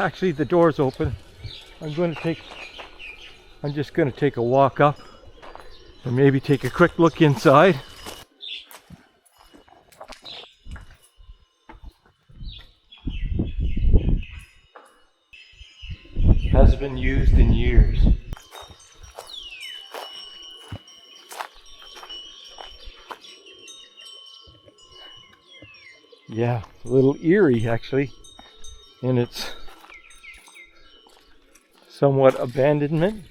actually the door's open. I'm just going to take a walk up and maybe take a quick look inside. Hasn't been used in years. Yeah, a little eerie actually in its somewhat abandonment.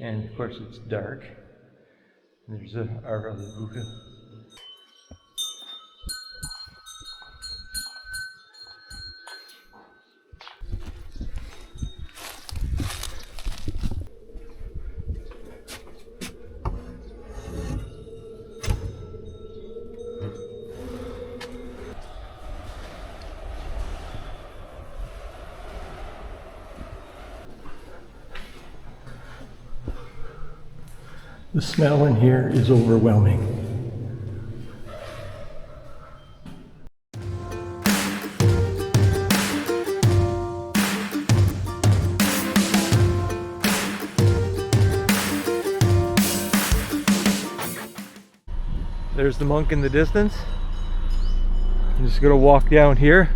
And of course it's dark. There's our other Buddha. The smell in here is overwhelming. There's the monk in the distance. I'm just going to walk down here.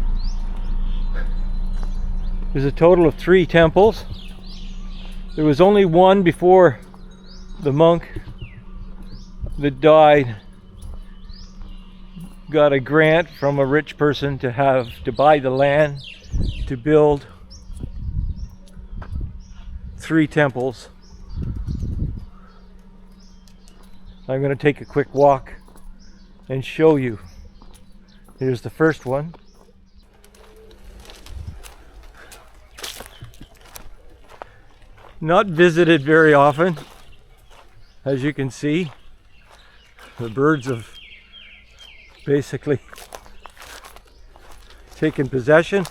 There's a total of 3 temples. There was only one before the monk that died got a grant from a rich person to buy the land to build 3 temples. I'm going to take a quick walk and show you. Here's the first one. Not visited very often. As you can see, the birds have basically taken possession.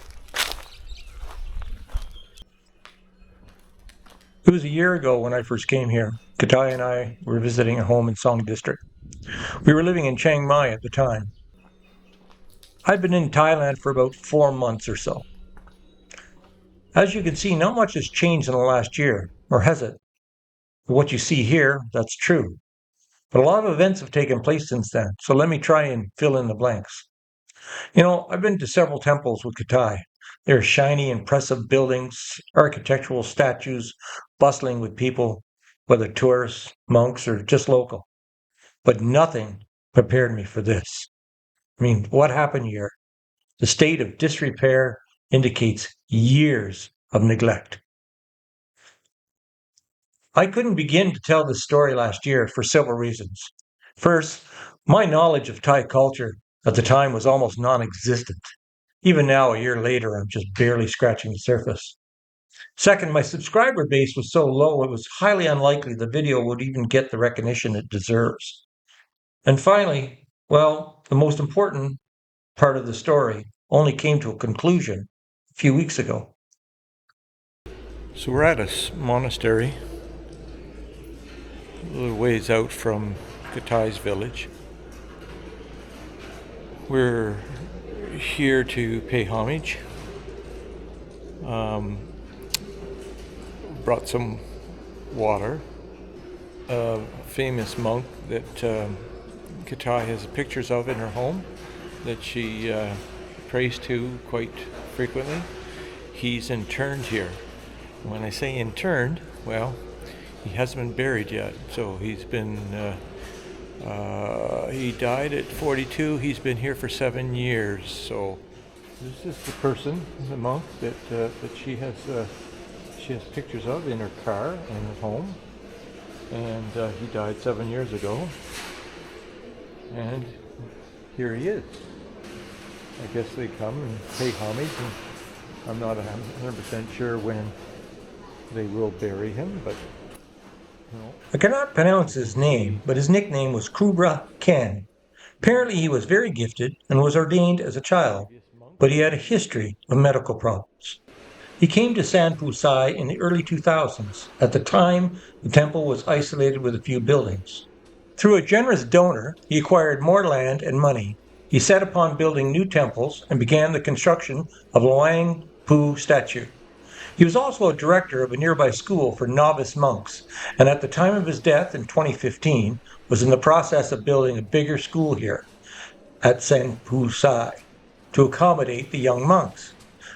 It was a year ago when I first came here. Katai and I were visiting a home in Song District. We were living in Chiang Mai at the time. I'd been in Thailand for about 4 months or so. As you can see, not much has changed in the last year, or has it? What you see here, that's true. But a lot of events have taken place since then, so let me try and fill in the blanks. You know, I've been to several temples with Katai. They're shiny, impressive buildings, architectural statues, bustling with people, whether tourists, monks, or just local. But nothing prepared me for this. I mean, what happened here? The state of disrepair indicates years of neglect. I couldn't begin to tell this story last year for several reasons. First, my knowledge of Thai culture at the time was almost non-existent. Even now, a year later, I'm just barely scratching the surface. Second, my subscriber base was so low it was highly unlikely the video would even get the recognition it deserves. And finally, well, the most important part of the story only came to a conclusion a few weeks ago. So we're at a monastery a little ways out from Katai's village. We're here to pay homage. Brought some water. A famous monk that Katai has pictures of in her home that she prays to quite frequently. He's interned here. When I say interned, well, he hasn't been buried yet. So he's been, he died at 42. He's been here for 7 years. So this is the person, the monk that she has pictures of in her car and at home. And he died 7 years ago. And here he is. I guess they come and pay homage. And I'm not 100% sure when they will bury him, but no. I cannot pronounce his name, but his nickname was Kruba Ken. Apparently he was very gifted and was ordained as a child, but he had a history of medical problems. He came to San Pusai in the early 2000s. At the time, the temple was isolated with a few buildings. Through a generous donor, he acquired more land and money. He set upon building new temples and began the construction of Luang Pu statue. He was also a director of a nearby school for novice monks, and at the time of his death in 2015, was in the process of building a bigger school here at San Pusai to accommodate the young monks,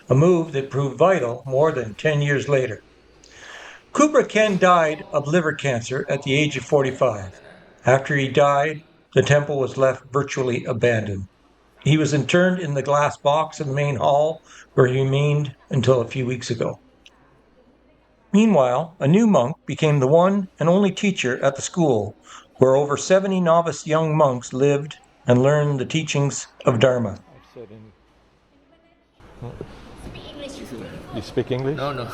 a move that proved vital more than 10 years later. Kruba Ken died of liver cancer at the age of 45. After he died, the temple was left virtually abandoned. He was interned in the glass box in the main hall, where he remained until a few weeks ago. Meanwhile, a new monk became the one and only teacher at the school, where over 70 novice young monks lived and learned the teachings of Dharma. You speak English? No, no.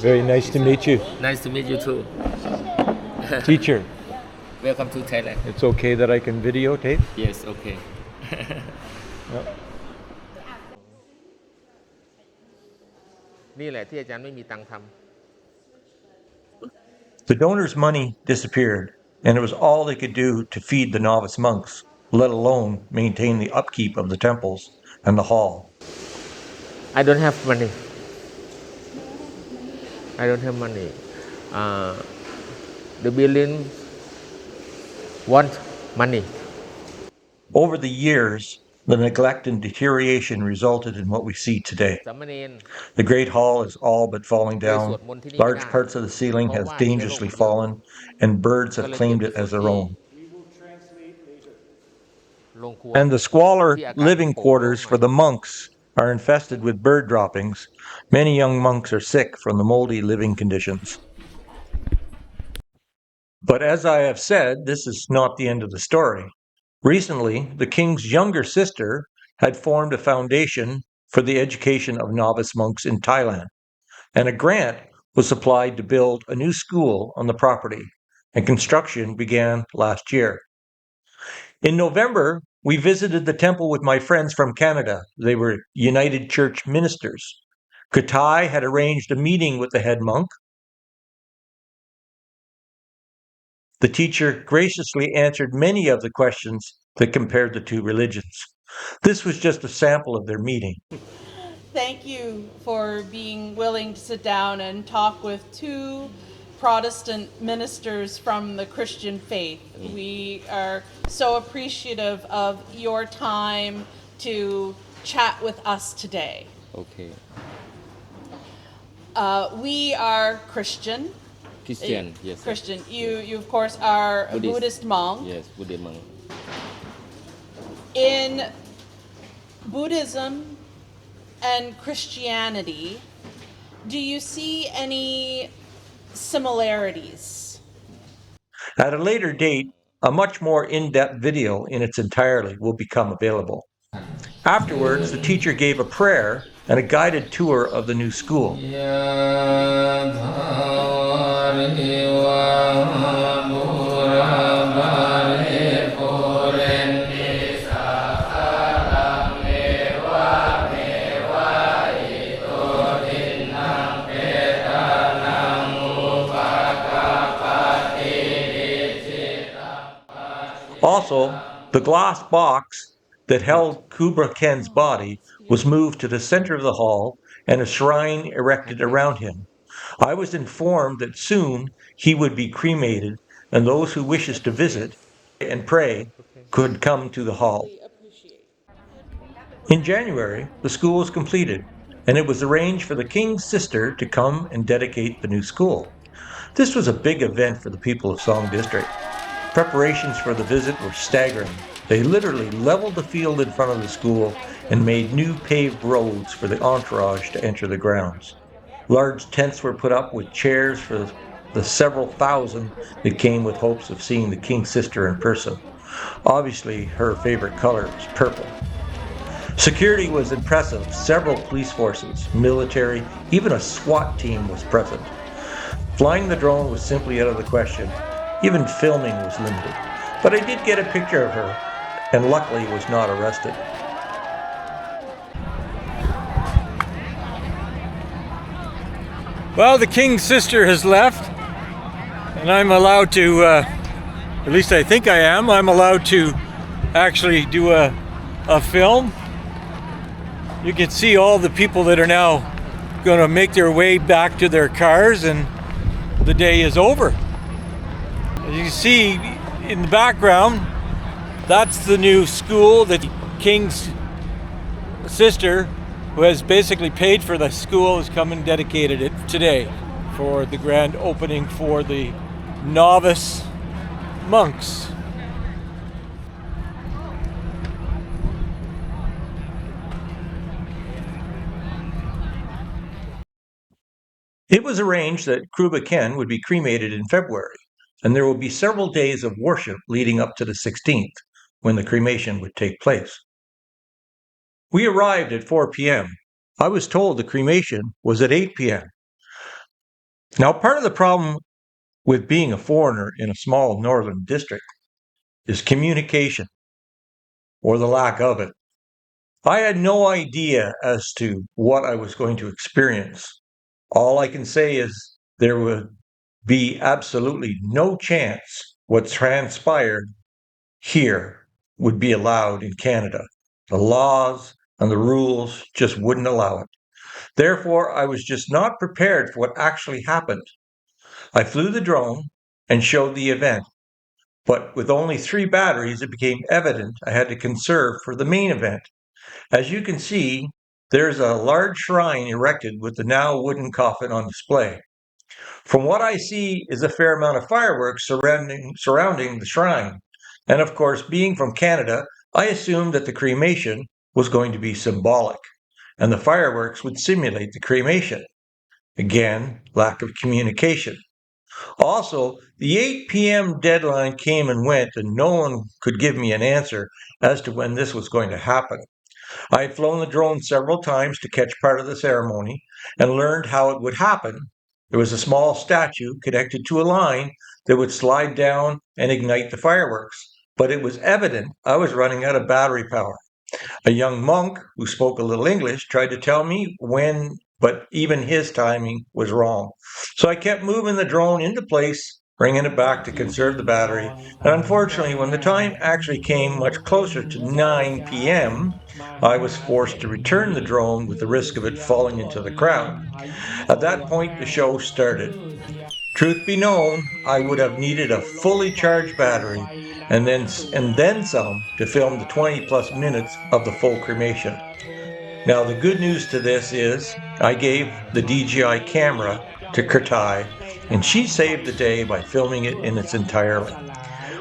Very nice to meet you. Nice to meet you too. Teacher, Welcome to Thailand. it's okay that I can videotape? Yes, okay. Yep. นี่แหละที่อาจารย์ไม่มีตังค์ทำ The donor's money disappeared, and it was all they could do to feed the novice monks, let alone maintain the upkeep of the temples and the hall. I don't have money. I don't have money. The building want money. Over the years, the neglect and deterioration resulted in what we see today. สามเณร The great hall is all but falling ไป down. สวดมนต์ที่นี่ไม่ Large ได้ parts of the ceiling เพราะ have ว่าเชื้อโรค dangerously มันเยอะ fallen, and birds ก็ have เลยเก็บ claimed ไป it สว as ด their ที่ own. โรงครัว And the squalor ที่อากาศ living โปร่งโล่ง quarters หน่ for อย the monks are infested with bird droppings. Many young monks are sick from the moldy living conditions. But as I have said, this is not the end of the story. Recently, the king's younger sister had formed a foundation for the education of novice monks in Thailand, and a grant was supplied to build a new school on the property, and construction began last year. In November, we visited the temple with my friends from Canada. They were United Church ministers. Katai had arranged a meeting with the head monk. The teacher graciously answered many of the questions that compared the two religions. This was just a sample of their meeting. Thank you for being willing to sit down and talk with two Protestant ministers from the Christian faith. We are so appreciative of your time to chat with us today. Okay. We are Christian. Christian, yes. Christian. You of course are a Buddhist. Buddhist monk. Yes, Buddhist monk. In Buddhism and Christianity, do you see any similarities? At a later date, a much more in-depth video in its entirety will become available. Afterwards, the teacher gave a prayer and a guided tour of the new school. Also, the glass box that held Kubra Ken's body was moved to the center of the hall and a shrine erected around him. I was informed that soon he would be cremated, and those who wishes to visit and pray could come to the hall. In January, the school was completed, and it was arranged for the king's sister to come and dedicate the new school. This was a big event for the people of Song District. Preparations for the visit were staggering. They literally leveled the field in front of the school and made new paved roads for the entourage to enter the grounds. Large tents were put up with chairs for the several thousand that came with hopes of seeing the king's sister in person. Obviously, her favorite color was purple. Security was impressive. Several police forces, military, even a SWAT team was present. Flying the drone was simply out of the question. Even filming was limited. But I did get a picture of her, and luckily was not arrested. Well, the king's sister has left, and I'm allowed to, at least I think I am, I'm allowed to actually do a film. You can see all the people that are now going to make their way back to their cars, and the day is over. As you can see in the background, that's the new school that the king's sister, who has basically paid for the school, has come and dedicated it today for the grand opening for the novice monks. It was arranged that Kruba Ken would be cremated in February, and there will be several days of worship leading up to the 16th, when the cremation would take place. We arrived at 4 p.m. I was told the cremation was at 8 p.m. Now, part of the problem with being a foreigner in a small northern district is communication, or the lack of it. I had no idea as to what I was going to experience. All I can say is there would be absolutely no chance what transpired here would be allowed in Canada. The laws and the rules just wouldn't allow it. Therefore, I was just not prepared for what actually happened. I flew the drone and showed the event, but with only 3 batteries, it became evident I had to conserve for the main event. As you can see, there's a large shrine erected with the now wooden coffin on display. From what I see is a fair amount of fireworks surrounding the shrine. And of course, being from Canada, I assumed that the cremation was going to be symbolic, and the fireworks would simulate the cremation. Again, lack of communication. Also, the 8 p.m. deadline came and went, and no one could give me an answer as to when this was going to happen. I had flown the drone several times to catch part of the ceremony and learned how it would happen. There was a small statue connected to a line that would slide down and ignite the fireworks, but it was evident I was running out of battery power. A young monk who spoke a little English tried to tell me when, but even his timing was wrong. So I kept moving the drone into place, bringing it back to conserve the battery. And unfortunately, when the time actually came much closer to 9 p.m., I was forced to return the drone with the risk of it falling into the crowd. At that point, the show started. Truth be known, I would have needed a fully charged battery and then some to film the 20 plus minutes of the full cremation. Now, the good news to this is I gave the DJI camera to Kertai, and she saved the day by filming it in its entirety.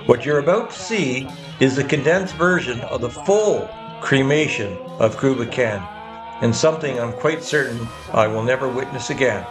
What you're about to see is the condensed version of the full cremation of Kruba Ken, and something I'm quite certain I will never witness again.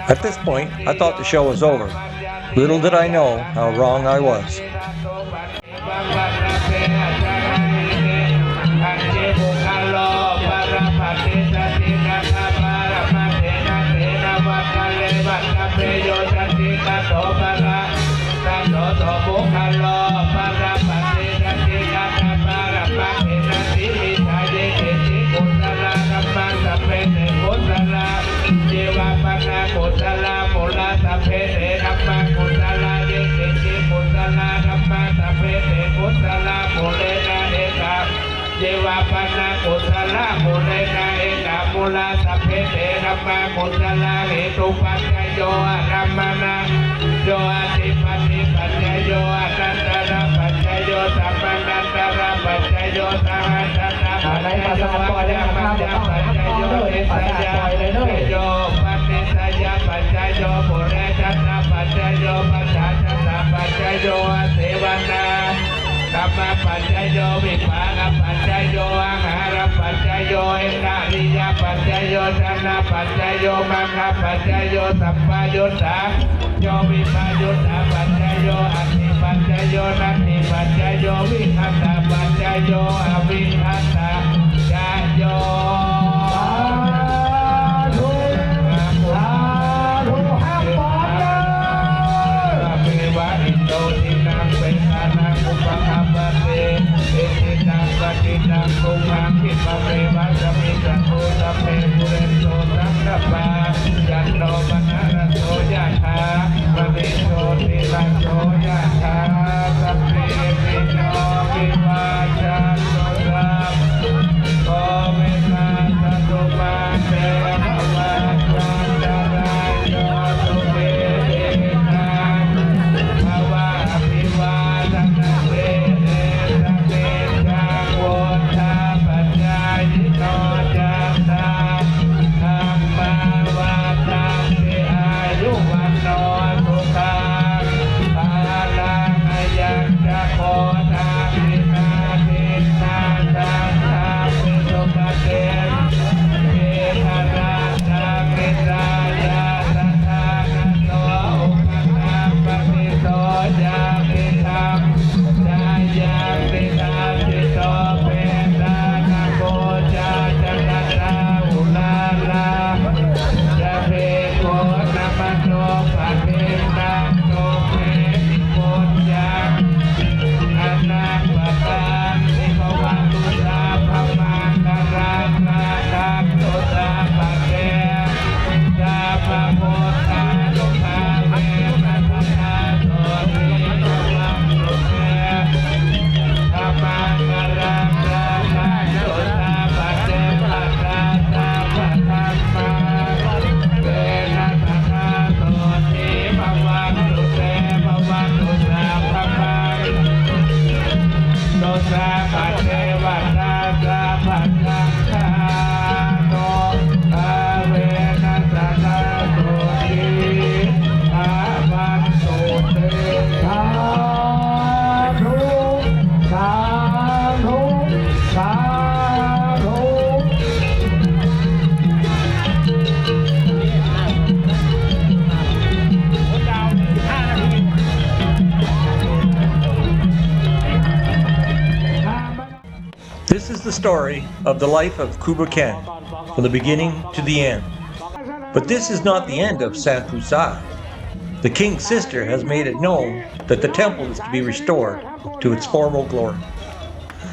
At this point, I thought the show was over. Little did I know how wrong I was.ในภาษาปล่อยเลยนะครับเลยภาษาปล่อยเลยเนอะสัมมาปัจจโยวิภาคปัจจโยอาหารปัจจโยเอกานิยปัจจโยชนะปัจจโยมังคปัจจโยสัพพยุตตาโยวิปยุตตาปัจจโยอธิปัจจโยนัตถิปัจจโยวิคัตตาปัจจโยอวิคัตตาญาโยThis is the story of the life of Kruba from the beginning to the end. But this is not the end of Saint Poussat. The king's sister has made it known that the temple is to be restored to its former glory.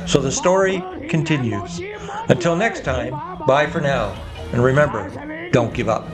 So the story continues. Until next time, bye for now. And remember, don't give up.